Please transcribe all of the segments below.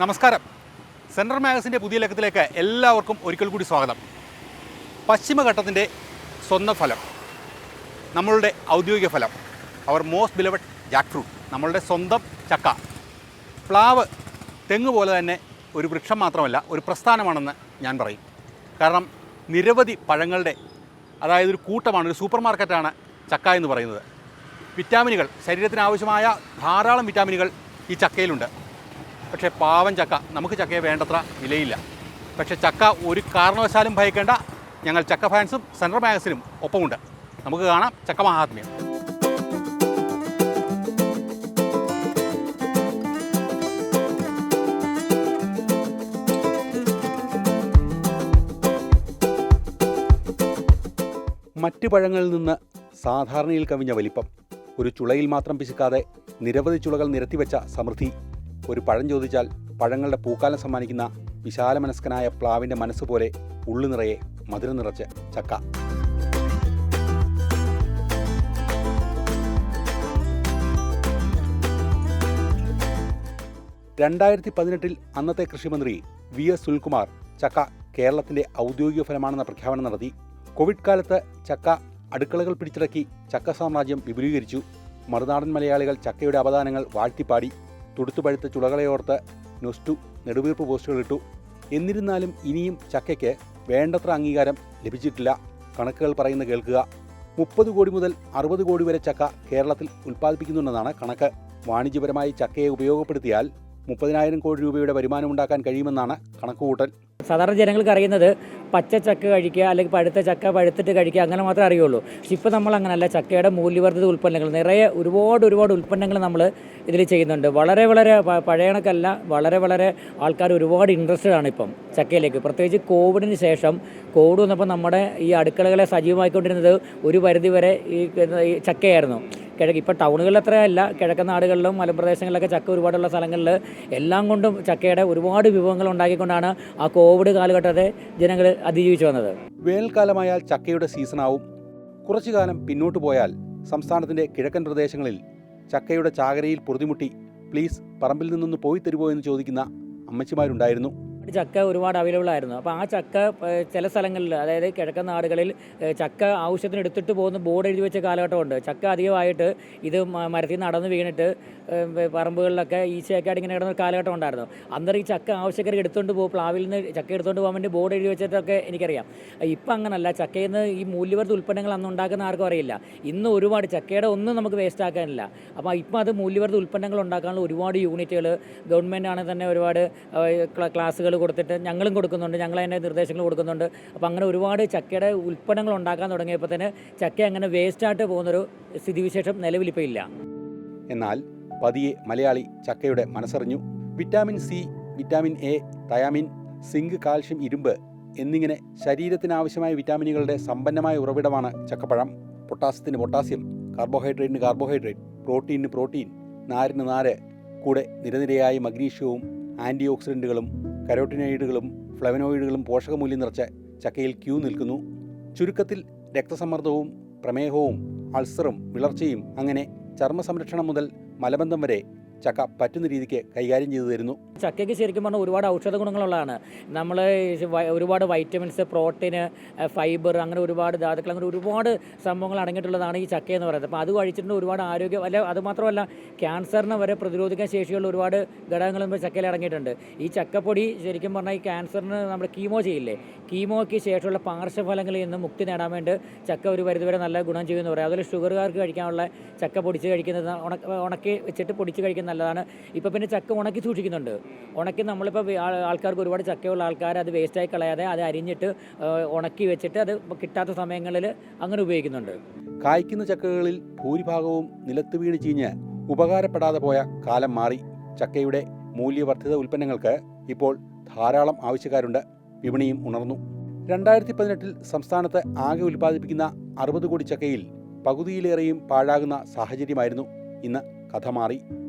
നമസ്കാരം. സെൻട്രൽ മാഗസിൻ്റെ പുതിയ ലക്കത്തിലേക്ക് എല്ലാവർക്കും ഒരിക്കൽ കൂടി സ്വാഗതം. പശ്ചിമഘട്ടത്തിൻ്റെ സ്വന്തം ഫലം, നമ്മളുടെ ഔദ്യോഗിക ഫലം, അവർ മോസ്റ്റ് ബിലവഡ് ജാക്ക് ഫ്രൂട്ട്, നമ്മളുടെ സ്വന്തം ചക്ക. പ്ലാവ് തെങ്ങ് പോലെ തന്നെ ഒരു വൃക്ഷം മാത്രമല്ല, ഒരു പ്രസ്ഥാനമാണെന്ന് ഞാൻ പറയും. കാരണം നിരവധി പഴങ്ങളുടെ, അതായത് ഒരു കൂട്ടമാണ്, ഒരു സൂപ്പർ മാർക്കറ്റാണ് ചക്ക എന്ന് പറയുന്നത്. വിറ്റാമിനുകൾ, ശരീരത്തിന് ആവശ്യമായ ധാരാളം വിറ്റാമിനുകൾ ഈ ചക്കയിലുണ്ട്. പക്ഷേ പാവം ചക്ക, നമുക്ക് ചക്കയെ വേണ്ടത്ര വിലയില്ല. പക്ഷേ ചക്ക ഒരു കാരണവശാലും ഭയക്കേണ്ട, ഞങ്ങൾ ചക്ക ഫാൻസും സെൻട്രൽ മാഗസിനും ഒപ്പമുണ്ട്. നമുക്ക് കാണാം ചക്ക മഹാത്മ്യം. മറ്റ് പഴങ്ങളിൽ നിന്ന് സാധാരണയിൽ കവിഞ്ഞ വലിപ്പം, ഒരു ചുളയിൽ മാത്രം പിശുക്കാതെ നിരവധി ചുളകൾ നിരത്തിവെച്ച സമൃദ്ധി, ഒരു പഴം ചോദിച്ചാൽ പഴങ്ങളുടെ പൂക്കാലം സമ്മാനിക്കുന്ന വിശാലമനസ്കനായ പ്ലാവിൻ്റെ മനസ്സ് പോലെ ഉള്ളു നിറയെ മധുരം നിറച്ച് ചക്ക. രണ്ടായിരത്തി അന്നത്തെ കൃഷിമന്ത്രി VS സുനിൽകുമാർ ചക്ക കേരളത്തിൻ്റെ ഔദ്യോഗിക ഫലമാണെന്ന പ്രഖ്യാപനം നടത്തി. കോവിഡ് കാലത്ത് ചക്ക അടുക്കളകൾ പിടിച്ചടക്കി ചക്ക സാമ്രാജ്യം വിപുലീകരിച്ചു. മറുനാടൻ മലയാളികൾ ചക്കയുടെ അവദാനങ്ങൾ വാഴ്ത്തിപ്പാടി. തുടുത്തുപഴുത്ത ചുളകളെയോർത്ത് നൊസ്റ്റു നെടുവീർപ്പ് പോസ്റ്റുകളിട്ടു. എന്നിരുന്നാലും ഇനിയും ചക്കയ്ക്ക് വേണ്ടത്ര അംഗീകാരം ലഭിച്ചിട്ടില്ല. കണക്കുകൾ പറയുന്ന കേൾക്കുക. 30 കോടി മുതൽ 60 കോടി വരെ ചക്ക കേരളത്തിൽ ഉൽപ്പാദിപ്പിക്കുന്നുണ്ടെന്നാണ് കണക്ക്. വാണിജ്യപരമായി ചക്കയെ ഉപയോഗപ്പെടുത്തിയാൽ 30,000 കോടി രൂപയുടെ വരുമാനമുണ്ടാക്കാൻ കഴിയുമെന്നാണ് കണക്കുകൂട്ടൽ. സാധാരണ ജനങ്ങൾക്ക് അറിയുന്നത് പച്ച ചക്ക കഴിക്കുക, അല്ലെങ്കിൽ പഴുത്ത ചക്ക പഴുത്തിട്ട് കഴിക്കുക, അങ്ങനെ മാത്രമേ അറിയുള്ളൂ. പക്ഷെ ഇപ്പോൾ നമ്മൾ അങ്ങനെയല്ല. ചക്കയുടെ മൂല്യവർദ്ധിത ഉൽപ്പന്നങ്ങൾ, നിറയെ ഒരുപാട് ഉൽപ്പന്നങ്ങൾ നമ്മൾ ഇതിൽ ചെയ്യുന്നുണ്ട്. വളരെ പഴയണക്കല്ല, വളരെ ആൾക്കാർ ഒരുപാട് ഇൻട്രസ്റ്റഡ് ആണ് ഇപ്പം ചക്കയിലേക്ക്. പ്രത്യേകിച്ച് കോവിഡിന് ശേഷം, കോവിഡ് വന്നപ്പോൾ നമ്മുടെ ഈ അടുക്കളകളെ സജീവമായിക്കൊണ്ടിരുന്നത് ഒരു പരിധിവരെ ഈ ചക്കയായിരുന്നു. ഇപ്പോൾ ടൗണുകളിൽ അത്രയല്ല, കിഴക്കൻ നാടുകളിലും മലമ്പ്രദേശങ്ങളിലൊക്കെ ചക്ക ഒരുപാടുള്ള സ്ഥലങ്ങളിൽ എല്ലാം കൊണ്ടും ചക്കയുടെ ഒരുപാട് വിഭവങ്ങൾ ഉണ്ടാക്കിക്കൊണ്ടാണ് ആ കോവിഡ് കാലഘട്ടത്തെ ജനങ്ങൾ അതിജീവിച്ചു വന്നത്. വേനൽക്കാലമായാൽ ചക്കയുടെ സീസണാവും. കുറച്ചു കാലം പിന്നോട്ട് പോയാൽ സംസ്ഥാനത്തിൻ്റെ കിഴക്കൻ പ്രദേശങ്ങളിൽ ചക്കയുടെ ചാകരയിൽ പൊറുതിമുട്ടി പ്ലീസ് പറമ്പിൽ നിന്നൊന്ന് പോയി തരുമോ എന്ന് ചോദിക്കുന്ന അമ്മച്ചിമാരുണ്ടായിരുന്നു. ചക്ക ഒരുപാട് അവൈലബിൾ ആയിരുന്നു. അപ്പോൾ ആ ചക്ക ചില സ്ഥലങ്ങളിൽ, അതായത് കിഴക്കൻ നാടുകളിൽ ചക്ക ആവശ്യത്തിന് എടുത്തിട്ട് പോകുന്ന ബോർഡ് എഴുതി വെച്ച കാലഘട്ടമുണ്ട്. ചക്ക അധികമായിട്ട് ഇത് മരത്തിൽ നടന്ന് വീണിട്ട് പറമ്പുകളിലൊക്കെ ഈച്ചയൊക്കെ ഇങ്ങനെ കിടന്ന ഒരു കാലഘട്ടം ഉണ്ടായിരുന്നു. അന്നേരം ഈ ചക്ക ആവശ്യക്കാർ എടുത്തുകൊണ്ട് പോകും, പ്ലാവിൽ നിന്ന് ചക്ക എടുത്തുകൊണ്ട് പോകാൻ വേണ്ടി ബോർഡ് എഴുതി വെച്ചിട്ടൊക്കെ എനിക്കറിയാം. ഇപ്പം അങ്ങനല്ല. ചക്കയിൽ നിന്ന് ഈ മൂല്യവർദ്ധിത ഉൽപ്പന്നങ്ങൾ അന്ന് ഉണ്ടാക്കുന്ന ആർക്കും അറിയില്ല. ഇന്ന് ഒരുപാട് ചക്കയുടെ ഒന്നും നമുക്ക് വേസ്റ്റ് ആക്കാനില്ല. അപ്പോൾ ഇപ്പം അത് മൂല്യവർദ്ധിത ഉൽപ്പന്നങ്ങൾ ഉണ്ടാക്കാനുള്ള ഒരുപാട് യൂണിറ്റുകൾ ഗവൺമെൻറ് ആണെങ്കിൽ തന്നെ ഒരുപാട് ക്ലാസ്സുകൾ കൊടുത്തിട്ട് ഞങ്ങളും കൊടുക്കുന്നുണ്ട്, ഞങ്ങൾ അതിൻ്റെ നിർദ്ദേശങ്ങൾ കൊടുക്കുന്നുണ്ട്. അപ്പോൾ അങ്ങനെ ഒരുപാട് ചക്കയുടെ ഉൽപ്പന്നങ്ങൾ ഉണ്ടാക്കാൻ തുടങ്ങിയപ്പോൾ തന്നെ ചക്ക അങ്ങനെ വേസ്റ്റായിട്ട് പോകുന്നൊരു സ്ഥിതിവിശേഷം നിലവിലിപ്പോൾ ഇല്ല. എന്നാൽ പതിയെ മലയാളി ചക്കയുടെ മനസ്സറിഞ്ഞു. Vitamin C, vitamin A, thiamine, zinc, calcium, ഇരുമ്പ് എന്നിങ്ങനെ ശരീരത്തിനാവശ്യമായ വിറ്റാമിനുകളുടെ സമ്പന്നമായ ഉറവിടമാണ് ചക്കപ്പഴം. പൊട്ടാസ്യത്തിന് പൊട്ടാസ്യം, കാർബോഹൈഡ്രേറ്റിന് കാർബോഹൈഡ്രേറ്റ്, പ്രോട്ടീനിന് പ്രോട്ടീൻ, നാരിന് നാര്, കൂടെ നിരനിരയായി മഗ്നീഷ്യവും ആൻറ്റി ഓക്സിഡൻറ്റുകളും കരോട്ടിനോയിഡുകളും ഫ്ലവനോയിഡുകളും പോഷകമൂല്യം നിറച്ച് ചക്കയിൽ ക്യൂ നിൽക്കുന്നു. ചുരുക്കത്തിൽ രക്തസമ്മർദ്ദവും പ്രമേഹവും അൾസറും വിളർച്ചയും അങ്ങനെ ചർമ്മ സംരക്ഷണം മുതൽ മലബന്ധം വരെ ചക്ക പറ്റുന്ന രീതിക്ക് കൈകാര്യം ചെയ്തു തരുന്നു. ചക്കയ്ക്ക് ശരിക്കും പറഞ്ഞാൽ ഒരുപാട് ഔഷധ ഗുണങ്ങളുള്ളതാണ്. നമ്മൾ ഒരുപാട് വൈറ്റമിൻസ്, പ്രോട്ടീന്, ഫൈബർ, അങ്ങനെ ഒരുപാട് ധാതുക്കൾ, അങ്ങനെ ഒരുപാട് സംഭവങ്ങൾ അടങ്ങിയിട്ടുള്ളതാണ് ഈ ചക്ക എന്ന് പറയുന്നത്. അപ്പോൾ അത് കഴിച്ചിട്ടുണ്ട് ഒരുപാട് ആരോഗ്യം, അല്ല അതുമാത്രമല്ല ക്യാൻസറിനെ വരെ പ്രതിരോധിക്കാൻ ശേഷിയുള്ള ഒരുപാട് ഘടകങ്ങളും ചക്കയിൽ അടങ്ങിയിട്ടുണ്ട്. ഈ ചക്കപ്പൊടി ശരിക്കും പറഞ്ഞാൽ ഈ ക്യാൻസറിന് നമ്മൾ കീമോ ചെയ്യില്ലേ, കീമോയ്ക്ക് ശേഷമുള്ള പാർശ്വഫലങ്ങളിൽ നിന്ന് മുക്തി നേടാൻ വേണ്ടി ചക്ക ഒരു പരിധിവരെ നല്ല ഗുണം ചെയ്യുമെന്ന് പറയാം. അതുപോലെ ഷുഗറുകാർക്ക് കഴിക്കാനുള്ള ചക്ക പൊടിച്ച് കഴിക്കുന്നത്, ഉണക്കി വെച്ചിട്ട് പൊടിച്ച് കഴിക്കുന്നത് നല്ലതാണ്. ഇപ്പോൾ പിന്നെ ചക്ക ഉണക്കി സൂക്ഷിക്കുന്നുണ്ട്. ഉണക്കി നമ്മളിപ്പോൾ ആൾക്കാർക്ക് ഒരുപാട് ചക്കയുള്ള ആൾക്കാർ അത് വേസ്റ്റായി കളയാതെ അത് അരിഞ്ഞിട്ട് ഉണക്കി വെച്ചിട്ട് അത് കിട്ടാത്ത സമയങ്ങളിൽ അങ്ങനെ ഉപയോഗിക്കുന്നുണ്ട്. കായ്ക്കുന്ന ചക്കകളിൽ ഭൂരിഭാഗവും നിലത്ത് വീണ് ചീഞ്ഞ് ഉപകാരപ്പെടാതെ പോയ കാലം മാറി. ചക്കയുടെ മൂല്യവർദ്ധിത ഉൽപ്പന്നങ്ങൾക്ക് ഇപ്പോൾ ധാരാളം ആവശ്യക്കാരുണ്ട്. വിപണിയും ഉണർന്നു. 2018 സംസ്ഥാനത്ത് ആകെ ഉൽപ്പാദിപ്പിക്കുന്ന 60 കോടി ചക്കയിൽ പകുതിയിലേറെയും പാഴാകുന്ന സാഹചര്യമായിരുന്നു. ഇന്ന് കഥ മാറി.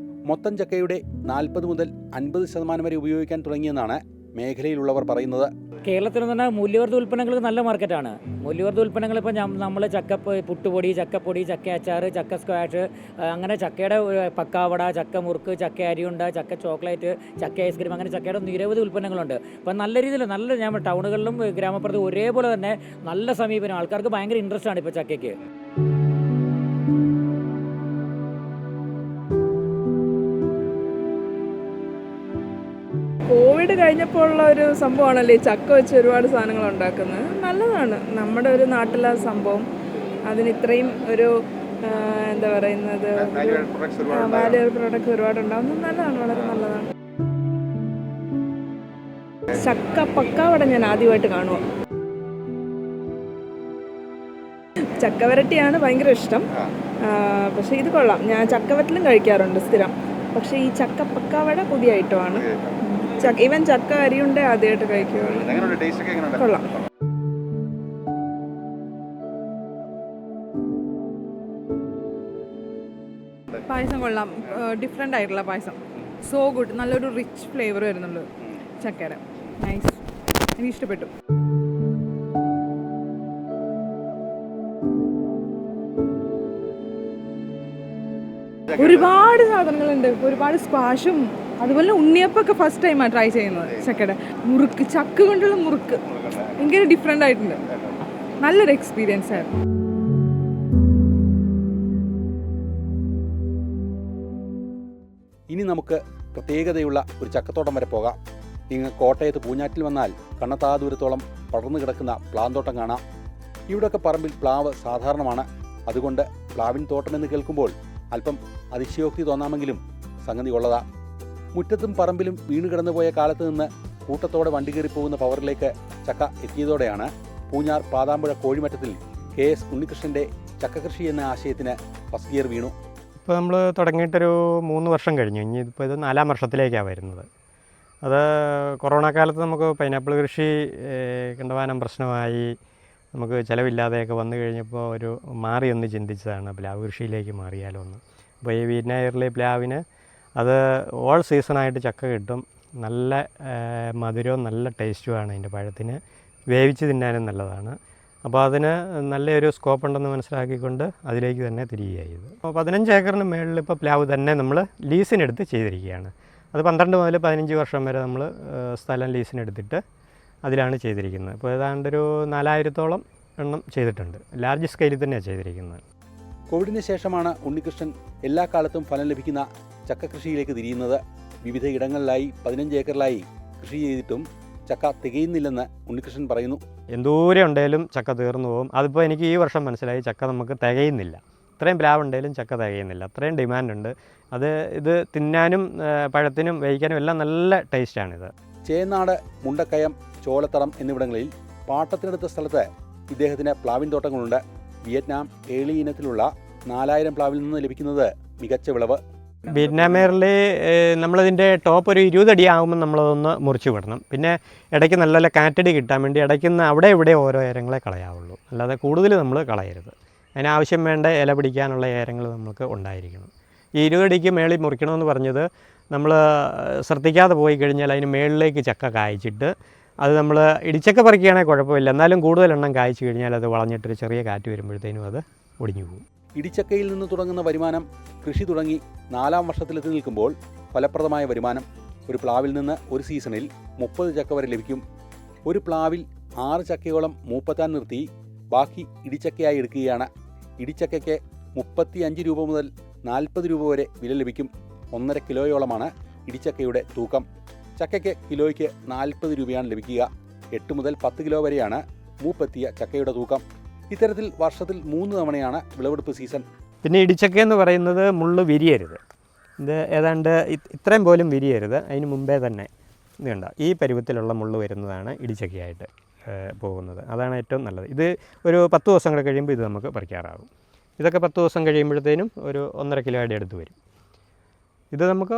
മൊത്തം ചക്കയുടെ 40 മുതൽ 50% വരെ ഉപയോഗിക്കാൻ തുടങ്ങിയെന്നാണ് മേഖലയിലുള്ളവർ പറയുന്നത്. കേരളത്തിൽ എന്ന് പറഞ്ഞാൽ മൂല്യവർദ്ധിത ഉൽപ്പന്നങ്ങൾക്ക് നല്ല മാർക്കറ്റാണ്. മൂല്യവർദ്ധിത ഉൽപ്പന്നങ്ങൾ ഇപ്പോൾ നമ്മൾ പുട്ടുപൊടി, ചക്ക അച്ചാർ, ചക്ക സ്ക്വാഷ്, അങ്ങനെ ചക്കയുടെ പക്കാവട, ചക്ക മുറുക്ക്, ചക്ക അരിയുണ്ട, ചക്ക ചോക്ലേറ്റ്, ചക്ക ഐസ്ക്രീം, അങ്ങനെ ചക്കയുടെ നിരവധി ഉൽപ്പന്നങ്ങളുണ്ട്. അപ്പം നല്ല രീതിയിൽ ഞാൻ ടൗണുകളിലും ഗ്രാമപ്പുറത്തും ഒരേപോലെ തന്നെ നല്ല സമീപനം. ആൾക്കാർക്ക് ഭയങ്കര ഇൻട്രസ്റ്റ് ആണ് ഇപ്പോൾ ചക്കയ്ക്ക്. കോവിഡ് കഴിഞ്ഞപ്പോൾ ഉള്ള ഒരു സംഭവമാണല്ലേ ഈ ചക്ക വെച്ച് ഒരുപാട് സാധനങ്ങൾ ഉണ്ടാക്കുന്നത്. നല്ലതാണ്, നമ്മുടെ ഒരു നാട്ടിലെ സംഭവം. അതിന് ഇത്രയും ഒരു എന്താ പറയുന്നത്, വാല്യൂ പ്രോഡക്ട്സ് ഒരുപാട് ഉണ്ടാകുന്നത് നല്ലതാണ്, വളരെ നല്ലതാണ്. ചക്ക പക്കാവട ഞാൻ ആദ്യമായിട്ട് കാണുക. ചക്ക വരട്ടിയാണ് ഭയങ്കര ഇഷ്ടം. പക്ഷേ ഇത് കൊള്ളാം. ഞാൻ ചക്കവറ്റിലും കഴിക്കാറുണ്ട് സ്ഥിരം. പക്ഷേ ഈ ചക്ക പക്കാവട പുതിയ ഐറ്റമാണ്. ഈവൻ ചക്ക അരിയുണ്ട ആദ്യമായിട്ട് കഴിക്കുകയുള്ളൂ. കൊള്ളാം. പായസം കൊള്ളാം, ഡിഫറെൻ്റ് ആയിട്ടുള്ള പായസം. സോ ഗുഡ്, നല്ലൊരു റിച്ച് ഫ്ലേവർ വരുന്നുണ്ട് ചക്കയുടെ. നൈസ്, എനിക്ക് ഇഷ്ടപ്പെട്ടു. ഒരുപാട് സാധനങ്ങളുണ്ട്, ഒരുപാട് സ്ക്വാഷും അതുപോലെ ഉണ്ണിയപ്പൊക്കെ ഫസ്റ്റ് ടൈമാണ് ട്രൈ ചെയ്യുന്നത്. ചക്കയുടെ മുറുക്ക്, ചക്ക കൊണ്ടുള്ള മുറുക്ക് ഭയങ്കര ഡിഫറെൻ്റ് ആയിട്ടുണ്ട്. നല്ലൊരു എക്സ്പീരിയൻസ് ആയിരുന്നു. ഇനി നമുക്ക് പ്രത്യേകതയുള്ള ഒരു ചക്കത്തോട്ടം വരെ പോകാം. നിങ്ങൾ കോട്ടയത്ത് പൂഞ്ഞാറ്റിൽ വന്നാൽ കണ്ണത്താ ദൂരത്തോളം പടർന്നു കിടക്കുന്ന പ്ലാന്തോട്ടം കാണാം. ഇവിടെയൊക്കെ പറമ്പിൽ പ്ലാവ് സാധാരണമാണ്. അതുകൊണ്ട് പ്ലാവിൻ തോട്ടമെന്ന് കേൾക്കുമ്പോൾ അല്പം അതിശയോക്തി തോന്നാമെങ്കിലും സംഗതി ഉള്ളതാ. മുറ്റത്തും പറമ്പിലും വീണ് കിടന്നുപോയ കാലത്ത് നിന്ന് കൂട്ടത്തോടെ വണ്ടി കയറി പോകുന്ന പവറിലേക്ക് ചക്ക എത്തിയതോടെയാണ് പൂഞ്ഞാർ പാതാമ്പുഴ കോഴിമറ്റത്തിൽ KS ഉണ്ണികൃഷ്ണൻ്റെ ചക്കകൃഷി എന്ന ആശയത്തിന് ഫസ്റ്റ് ഗിയർ വീണു. ഇപ്പോൾ നമ്മൾ തുടങ്ങിയിട്ടൊരു 3 വർഷം കഴിഞ്ഞു. ഇനി ഇപ്പോൾ ഇത് 4ാം വർഷത്തിലേക്കാണ് വരുന്നത്. അത് കൊറോണ കാലത്ത് നമുക്ക് പൈനാപ്പിൾ കൃഷി കണ്ടമാനം പ്രശ്നമായി, നമുക്ക് ചിലവില്ലാതെയൊക്കെ വന്നു കഴിഞ്ഞപ്പോൾ ഒന്ന് ചിന്തിച്ചതാണ് പ്ലാവ് കൃഷിയിലേക്ക് മാറിയാലോ എന്ന്. അപ്പോൾ ഈ വീനയറിലെ പ്ലാവിന് അത് ഓൾ സീസണായിട്ട് ചക്ക കിട്ടും. നല്ല മധുരവും നല്ല ടേസ്റ്റുമാണ് അതിൻ്റെ പഴത്തിന്. വേവിച്ച് തിന്നാനും നല്ലതാണ്. അപ്പോൾ അതിന് നല്ലൊരു സ്കോപ്പ് ഉണ്ടെന്ന് മനസ്സിലാക്കിക്കൊണ്ട് അതിലേക്ക് തന്നെ തിരികെയായത്. അപ്പോൾ 15 ഏക്കറിന് മേളിൽ ഇപ്പോൾ പ്ലാവ് തന്നെ നമ്മൾ ലീസിനെടുത്ത് ചെയ്തിരിക്കുകയാണ്. അത് 12 മുതൽ 15 വർഷം വരെ നമ്മൾ സ്ഥലം ലീസിനെടുത്തിട്ട് അതിലാണ് ചെയ്തിരിക്കുന്നത്. ഇപ്പോൾ ഏതാണ്ടൊരു 4000-ഓളം എണ്ണം ചെയ്തിട്ടുണ്ട്. ലാർജ് സ്കെയിലിൽ തന്നെയാണ് ചെയ്തിരിക്കുന്നത്. കോവിഡിന് ശേഷമാണ് ഉണ്ണികൃഷ്ണൻ എല്ലാ കാലത്തും ഫലം ലഭിക്കുന്ന ചക്കകൃഷിയിലേക്ക് തിരിയുന്നത്. വിവിധ ഇടങ്ങളിലായി 15 ഏക്കറിലായി കൃഷി ചെയ്തിട്ടും ചക്ക തികയുന്നില്ലെന്ന് ഉണ്ണികൃഷ്ണൻ പറയുന്നു. എന്തോരം ഉണ്ടെങ്കിലും ചക്ക തീർന്നു പോകും. അതിപ്പോൾ എനിക്ക് ഈ വർഷം മനസ്സിലായി, ചക്ക നമുക്ക് തികയുന്നില്ല. ഇത്രയും പ്ലാവ് ഉണ്ടെങ്കിലും ചക്ക തികയുന്നില്ല. അത്രയും ഡിമാൻഡുണ്ട്. ഇത് തിന്നാനും പഴത്തിനും വേവിക്കാനും എല്ലാം നല്ല ടേസ്റ്റാണിത്. ചേന്നാട്, മുണ്ടക്കയം, ചോലത്തറം എന്നിവിടങ്ങളിൽ പാട്ടത്തിനെടുത്ത സ്ഥലത്ത് ഇദ്ദേഹത്തിന് പ്ലാവിൻ തോട്ടങ്ങളുണ്ട്. വിയറ്റ്നാം ഏളി ഇനത്തിലുള്ള 4000 പ്ലാവിൽ നിന്ന് ലഭിക്കുന്നത് മികച്ച വിളവ്. വിയറ്റ്നാമേറിൽ നമ്മളതിൻ്റെ ടോപ്പ് ഒരു 20 അടി ആകുമ്പോൾ നമ്മളതൊന്ന് മുറിച്ച് വിടണം. പിന്നെ ഇടയ്ക്ക് നല്ല കാറ്റടി കിട്ടാൻ വേണ്ടി ഇടയ്ക്കുന്ന അവിടെ ഇവിടെ ഓരോ ഏരങ്ങളെ കളയാവുള്ളൂ. അല്ലാതെ കൂടുതൽ നമ്മൾ കളയരുത്. അതിനാവശ്യം വേണ്ട ഇല പിടിക്കാനുള്ള ഏരങ്ങൾ നമുക്ക് ഉണ്ടായിരിക്കണം. ഈ 20 അടിക്ക് മേളിൽ മുറിക്കണമെന്ന് പറഞ്ഞത് നമ്മൾ ശ്രദ്ധിക്കാതെ പോയി കഴിഞ്ഞാൽ അതിന് മേളിലേക്ക് ചക്ക കായ്ച്ചിട്ട് അത് നമ്മൾ ഇടിച്ചക്ക പറിക്കുകയാണെങ്കിൽ കുഴപ്പമില്ല. എന്നാലും കൂടുതലെണ്ണം കായ്ച്ചു കഴിഞ്ഞാൽ അത് വളഞ്ഞിട്ടൊരു ചെറിയ കാറ്റ് വരുമ്പോഴത്തേനും അത് ഒടിഞ്ഞു പോകും. ഇടിച്ചക്കയിൽ നിന്ന് തുടങ്ങുന്ന വരുമാനം കൃഷി തുടങ്ങി 4ാം വർഷത്തിലെത്തി നിൽക്കുമ്പോൾ ഫലപ്രദമായ വരുമാനം. ഒരു പ്ലാവിൽ നിന്ന് ഒരു സീസണിൽ 30 ചക്ക വരെ ലഭിക്കും. ഒരു പ്ലാവിൽ 6 ചക്കയോളം മൂപ്പത്താൻ നിർത്തി ബാക്കി ഇടിച്ചക്കയായി എടുക്കുകയാണ്. ഇടിച്ചക്കയ്ക്ക് 35 രൂപ മുതൽ 40 രൂപ വരെ വില ലഭിക്കും. 1.5 കിലോയോളമാണ് ഇടിച്ചക്കയുടെ തൂക്കം. ചക്കയ്ക്ക് കിലോയ്ക്ക് 40 രൂപയാണ് ലഭിക്കുക. 8 മുതൽ 10 കിലോ വരെയാണ് മൂപ്പെത്തിയ ചക്കയുടെ തൂക്കം. ഇത്തരത്തിൽ വർഷത്തിൽ 3 തവണയാണ് വിളവെടുപ്പ് സീസൺ. പിന്നെ ഇടിച്ചക്ക എന്ന് പറയുന്നത് മുള്ള് വിരിയരുത്. ഇത് ഏതാണ്ട് ഇത്രയും പോലും വിരിയരുത്. അതിന് മുമ്പേ തന്നെ ഇതുണ്ട്, ഈ പരുവത്തിലുള്ള മുള്ള് വരുന്നതാണ് ഇടിച്ചക്കയായിട്ട് പോകുന്നത്. അതാണ് ഏറ്റവും നല്ലത്. ഇത് ഒരു 10 ദിവസം കൂടെ കഴിയുമ്പോൾ ഇത് നമുക്ക് പറിക്കാറാകും. ഇതൊക്കെ 10 ദിവസം കഴിയുമ്പോഴത്തേനും ഒരു 1.5 കിലോയുടെ അടുത്ത് വരും. ഇത് നമുക്ക്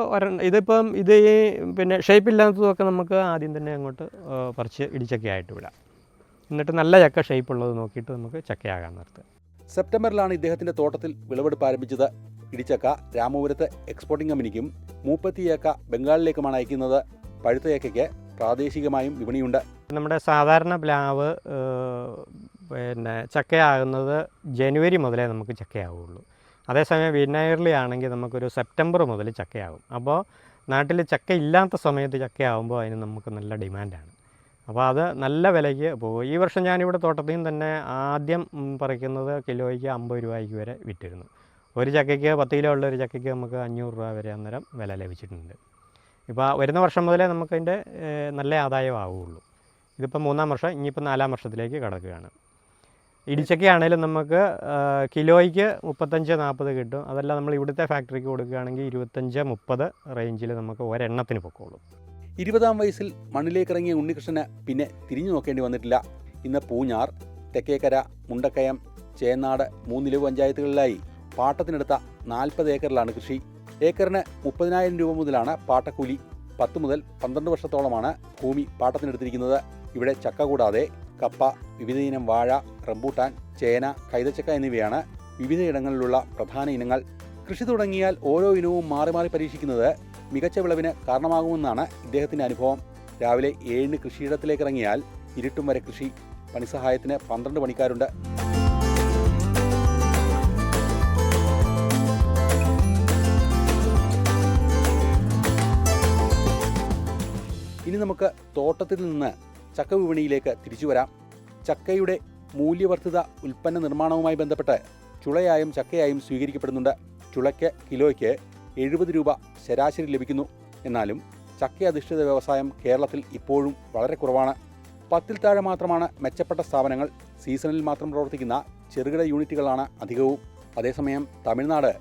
ഇതിപ്പം ഇത് ഈ പിന്നെ ഷേപ്പില്ലാത്തതൊക്കെ നമുക്ക് ആദ്യം തന്നെ അങ്ങോട്ട് പറിച്ച് ഇടിച്ചക്കയായിട്ട് വിടാം. എന്നിട്ട് നല്ല ചക്ക ഷേപ്പുള്ളത് നോക്കിയിട്ട് നമുക്ക് ചക്കയാകാൻ നിർത്തുക. സെപ്റ്റംബറിലാണ് ഇദ്ദേഹത്തിൻ്റെ തോട്ടത്തിൽ വിളവെടുപ്പ് ആരംഭിച്ചത്. ഇടിച്ചക്ക രാമപുരത്ത് എക്സ്പോർട്ടിംഗ് കമ്പനിക്കും 30 ഏക്ക ബംഗാളിലേക്കുമാണ് അയക്കുന്നത്. പഴുത്ത ഏക്കയ്ക്ക് പ്രാദേശികമായും വിപണിയുണ്ട്. നമ്മുടെ സാധാരണ പ്ലാവ് പിന്നെ ചക്കയാകുന്നത് ജനുവരി മുതലേ നമുക്ക് ചക്കയാവുള്ളൂ. അതേസമയം വിനായർലി ആണെങ്കിൽ നമുക്കൊരു സെപ്റ്റംബർ മുതൽ ചക്കയാകും. അപ്പോൾ നാട്ടിൽ ചക്ക ഇല്ലാത്ത സമയത്ത് ചക്കയാകുമ്പോൾ അതിന് നമുക്ക് നല്ല ഡിമാൻഡാണ്. അപ്പോൾ അത് നല്ല വിലയ്ക്ക് പോകും. ഈ വർഷം ഞാനിവിടെ തോട്ടത്തിൽ നിന്ന് തന്നെ ആദ്യം പറിക്കുന്നത് കിലോയ്ക്ക് 50 രൂപയ്ക്ക് വരെ വിറ്റിരുന്നു. ഒരു ചക്കയ്ക്ക് 10 കിലോ ഉള്ള ഒരു ചക്കയ്ക്ക് നമുക്ക് 500 രൂപ വരെ അന്നേരം വില ലഭിച്ചിട്ടുണ്ട്. ഇപ്പോൾ വരുന്ന വർഷം മുതലേ നമുക്കതിൻ്റെ നല്ല ആദായമാവുകയുള്ളൂ. ഇതിപ്പോൾ 3-ാം വർഷം, ഇനിയിപ്പോൾ 4-ാം വർഷത്തിലേക്ക് കടക്കുകയാണ്. ഇടിച്ചക്കയാണേലും നമുക്ക് കിലോയ്ക്ക് 35-40 കിട്ടും. അതല്ല നമ്മൾ ഇവിടുത്തെ ഫാക്ടറിക്ക് കൊടുക്കുകയാണെങ്കിൽ 25-30 റേഞ്ചിൽ നമുക്ക് ഒരെണ്ണത്തിന് പൊക്കോളൂ. 20-ാം വയസ്സിൽ മണ്ണിലേക്കിറങ്ങിയ ഉണ്ണികൃഷ്ണന് പിന്നെ തിരിഞ്ഞു നോക്കേണ്ടി വന്നിട്ടില്ല. ഇന്ന് പൂഞ്ഞാർ, തെക്കേക്കര, മുണ്ടക്കയം, ചേന്നാട് 3 നിലവ് പഞ്ചായത്തുകളിലായി പാട്ടത്തിനെടുത്ത 40 ഏക്കറിലാണ് കൃഷി. ഏക്കറിന് 30,000 രൂപ മുതലാണ് പാട്ടക്കൂലി. 10 മുതൽ 12 വർഷത്തോളമാണ് ഭൂമി പാട്ടത്തിനെടുത്തിരിക്കുന്നത്. ഇവിടെ ചക്ക കൂടാതെ കപ്പ, വിവിധയിനം വാഴ, റംബൂട്ടാൻ, ചേന, കൈതച്ചക്ക എന്നിവയാണ് വിവിധയിടങ്ങളിലുള്ള പ്രധാന ഇനങ്ങൾ. കൃഷി തുടങ്ങിയാൽ ഓരോ ഇനവും മാറി മാറി പരീക്ഷിക്കുന്നത് മികച്ച വിളവിന് കാരണമാകുമെന്നാണ് ഇദ്ദേഹത്തിൻ്റെ അനുഭവം. രാവിലെ 7-ന് കൃഷിയിടത്തിലേക്ക് ഇറങ്ങിയാൽ ഇരുട്ടും വരെ കൃഷി. പണിസഹായത്തിന് 12 പണിക്കാരുണ്ട്. ഇനി നമുക്ക് തോട്ടത്തിൽ നിന്ന് ചക്ക വിപണിയിലേക്ക് തിരിച്ചു വരാം. ചക്കയുടെ മൂല്യവർദ്ധിത ഉൽപ്പന്ന നിർമ്മാണവുമായി ബന്ധപ്പെട്ട് ചുളയായും ചക്കയായും സ്വീകരിക്കപ്പെടുന്നുണ്ട്. ചുളയ്ക്ക് കിലോയ്ക്ക് 70 രൂപ ശരാശരി ലഭിക്കുന്നു. എന്നാലും ചക്ക അധിഷ്ഠിത വ്യവസായം കേരളത്തിൽ ഇപ്പോഴും വളരെ കുറവാണ്. 10-ൽ താഴെ മാത്രമാണ് മെച്ചപ്പെട്ട സ്ഥാപനങ്ങൾ. സീസണിൽ മാത്രം പ്രവർത്തിക്കുന്ന ചെറുകിട യൂണിറ്റുകളാണ് അധികവും. അതേസമയം തമിഴ്നാട്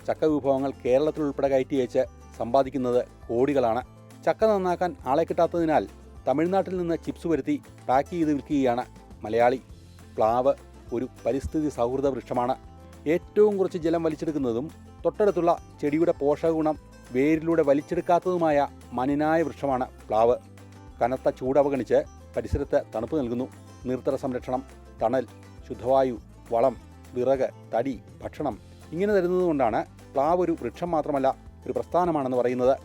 ചക്ക വിഭവങ്ങൾ കേരളത്തിൽ ഉൾപ്പെടെ കയറ്റി അയച്ച് സമ്പാദിക്കുന്നത് കോടികളാണ്. ചക്ക നന്നാക്കാൻ ആളെ കിട്ടാത്തതിനാൽ തമിഴ്നാട്ടിൽ നിന്ന് ചിപ്സ് വരുത്തി പാക്ക് ചെയ്ത് വിൽക്കുകയാണ് മലയാളി. പ്ലാവ് ഒരു പരിസ്ഥിതി സൗഹൃദ വൃക്ഷമാണ്. ഏറ്റവും കുറച്ച് ജലം വലിച്ചെടുക്കുന്നതും തൊട്ടടുത്തുള്ള ചെടിയുടെ പോഷകഗുണം വേരിലൂടെ വലിച്ചെടുക്കാത്തതുമായ മനിനായ വൃക്ഷമാണ് പ്ലാവ്. കനത്ത ചൂട് അവഗണിച്ച് പരിസരത്ത് തണുപ്പ് നൽകുന്നു. നീർത്തട സംരക്ഷണം, തണൽ, ശുദ്ധവായു, വളം, വിറക്, തടി, ഭക്ഷണം ഇങ്ങനെ തരുന്നതുകൊണ്ടാണ് പ്ലാവ് ഒരു വൃക്ഷം മാത്രമല്ല ഒരു പ്രസ്ഥാനമാണെന്ന് പറയുന്നത്.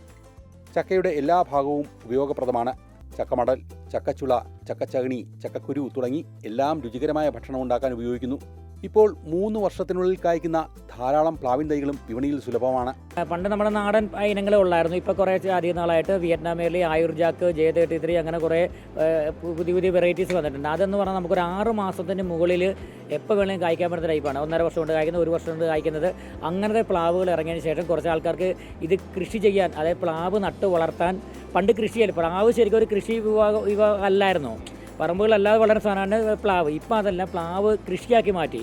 ചക്കയുടെ എല്ലാ ഭാഗവും ഉപയോഗപ്രദമാണ്. ചക്കമടൽ, ചക്കച്ചുള, ചക്കച്ചകിണി, ചക്കക്കുരു തുടങ്ങി എല്ലാം രുചികരമായ ഭക്ഷണം ഉണ്ടാക്കാൻ ഉപയോഗിക്കുന്നു. ഇപ്പോൾ 3 വർഷത്തിനുള്ളിൽ കായ്ക്കുന്ന ധാരാളം പ്ലാവിൻ തൈകളും വിപണിയിൽ സുലഭമാണ്. പണ്ട് നമ്മുടെ നാടൻ ഇനങ്ങളെ ഉള്ളായിരുന്നു. ഇപ്പോൾ കുറേ അധികം നാളായിട്ട് വിയറ്റ്നാമേലി, ആയുർജാക്ക്, J33 അങ്ങനെ കുറേ പുതിയ പുതിയ വെറൈറ്റീസ് വന്നിട്ടുണ്ട്. അതെന്ന് പറഞ്ഞാൽ നമുക്കൊരു 6 മാസത്തിന് മുകളിൽ എപ്പോൾ വേണമെങ്കിലും കായ്ക്കാൻ പറ്റുന്ന ടൈപ്പാണ്. 1.5 വർഷം കൊണ്ട് കായ്ക്കുന്നത്, 1 വർഷം കൊണ്ട് കായ്ക്കുന്നത്. അങ്ങനത്തെ പ്ലാവുകൾ ഇറങ്ങിയതിന് ശേഷം കുറച്ച് ആൾക്കാർക്ക് ഇത് കൃഷി ചെയ്യാൻ, അതായത് പ്ലാവ് നട്ട് വളർത്താൻ പണ്ട് കൃഷിയല്ല. പ്ലാവ് ശരിക്കും ഒരു കൃഷി വിഭാഗം അല്ലായിരുന്നു. പറമ്പുകളല്ലാതെ വളരെ സാധനമാണ് പ്ലാവ്. ഇപ്പം അതല്ല, പ്ലാവ് കൃഷിയാക്കി മാറ്റി.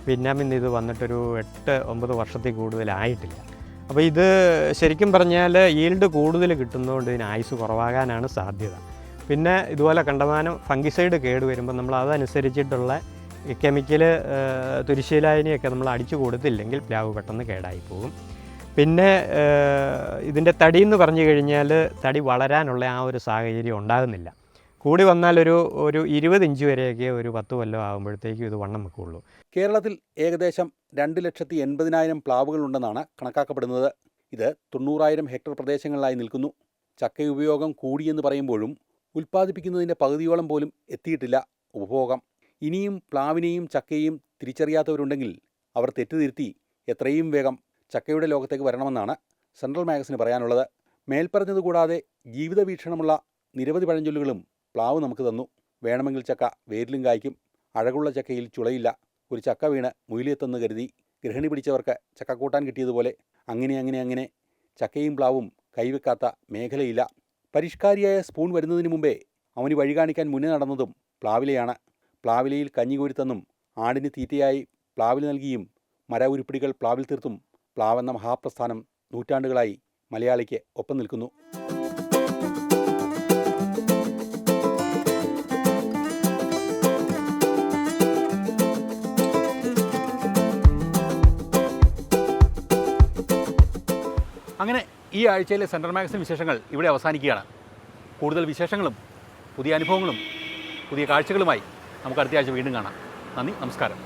വിയറ്റ്നാമിൽ ഇത് വന്നിട്ടൊരു 8-9 വർഷത്തിൽ കൂടുതലായിട്ടില്ല. അപ്പോൾ ഇത് ശരിക്കും പറഞ്ഞാൽ ഈൽഡ് കൂടുതൽ കിട്ടുന്നതുകൊണ്ട് ഇതിന് ആയുസ് കുറവാകാനാണ് സാധ്യത. പിന്നെ ഇതുപോലെ കണ്ടമാനം ഫംഗിസൈഡ് കേട് വരുമ്പോൾ നമ്മൾ അതനുസരിച്ചിട്ടുള്ള കെമിക്കൽ തുരിശീലായനിയൊക്കെ നമ്മൾ അടിച്ചു കൊടുത്തില്ലെങ്കിൽ പ്ലാവ് പെട്ടെന്ന് കേടായി പോകും. പിന്നെ ഇതിൻ്റെ തടി എന്ന് പറഞ്ഞു കഴിഞ്ഞാൽ തടി വളരാനുള്ള ആ ഒരു സാഹചര്യം ഉണ്ടാകുന്നില്ല. കൂടി വന്നാൽ ഒരു 20 ഇഞ്ച് വരെയൊക്കെ ഒരു 10 കൊല്ലം ആകുമ്പോഴത്തേക്കും ഇത് വണ്ണം വെക്കുകയുള്ളൂ. കേരളത്തിൽ ഏകദേശം 2,80,000 പ്ലാവുകളുണ്ടെന്നാണ് കണക്കാക്കപ്പെടുന്നത്. ഇത് 90,000 ഹെക്ടർ പ്രദേശങ്ങളിലായി നിൽക്കുന്നു. ചക്ക ഉപയോഗം കൂടിയെന്ന് പറയുമ്പോഴും ഉൽപ്പാദിപ്പിക്കുന്നതിൻ്റെ പകുതിയോളം പോലും എത്തിയിട്ടില്ല ഉപഭോഗം. ഇനിയും പ്ലാവിനെയും ചക്കയെയും തിരിച്ചറിയാത്തവരുണ്ടെങ്കിൽ അവർ തെറ്റുതിരുത്തി എത്രയും വേഗം ചക്കയുടെ ലോകത്തേക്ക് വരണമെന്നാണ് സെൻട്രൽ മാഗസിന് പറയാനുള്ളത്. മേൽപ്പറഞ്ഞതുകൂടാതെ ജീവിത വീക്ഷണമുള്ള നിരവധി പഴഞ്ചൊല്ലുകളും പ്ലാവ് നമുക്ക് തന്നു. വേണമെങ്കിൽ ചക്ക വേരിലും കായ്ക്കും. അഴകുള്ള ചക്കയിൽ ചുളയില്ല. ഒരു ചക്ക വീണ് മുയിലെത്തെന്ന് കരുതി ഗൃഹിണി പിടിച്ചവർക്ക് ചക്കക്കൂട്ടാൻ കിട്ടിയതുപോലെ അങ്ങനെ ചക്കയും പ്ലാവും കൈവെക്കാത്ത മേഖലയില്ല. പരിഷ്കാരിയായ സ്പൂൺ വരുന്നതിന് മുമ്പേ അവന് വഴി കാണിക്കാൻ മുന്നേ നടന്നതും പ്ലാവിലയാണ്. പ്ലാവിലയിൽ കഞ്ഞി കോരിത്തന്നും ആടിന് തീറ്റയായി പ്ലാവിൽ നൽകിയും മര ഉരുപ്പിടികൾ പ്ലാവിൽ തീർത്തും പ്ലാവെന്ന മഹാപ്രസ്ഥാനം നൂറ്റാണ്ടുകളായി മലയാളിക്ക് ഒപ്പം നിൽക്കുന്നു. അങ്ങനെ ഈ ആഴ്ചയിലെ സെൻട്രൽ മാഗസിൻ വിശേഷങ്ങൾ ഇവിടെ അവസാനിക്കുകയാണ്. കൂടുതൽ വിശേഷങ്ങളും പുതിയ അനുഭവങ്ങളും പുതിയ കാഴ്ചകളുമായി നമുക്ക് അടുത്ത ആഴ്ച വീണ്ടും കാണാം. നന്ദി, നമസ്കാരം.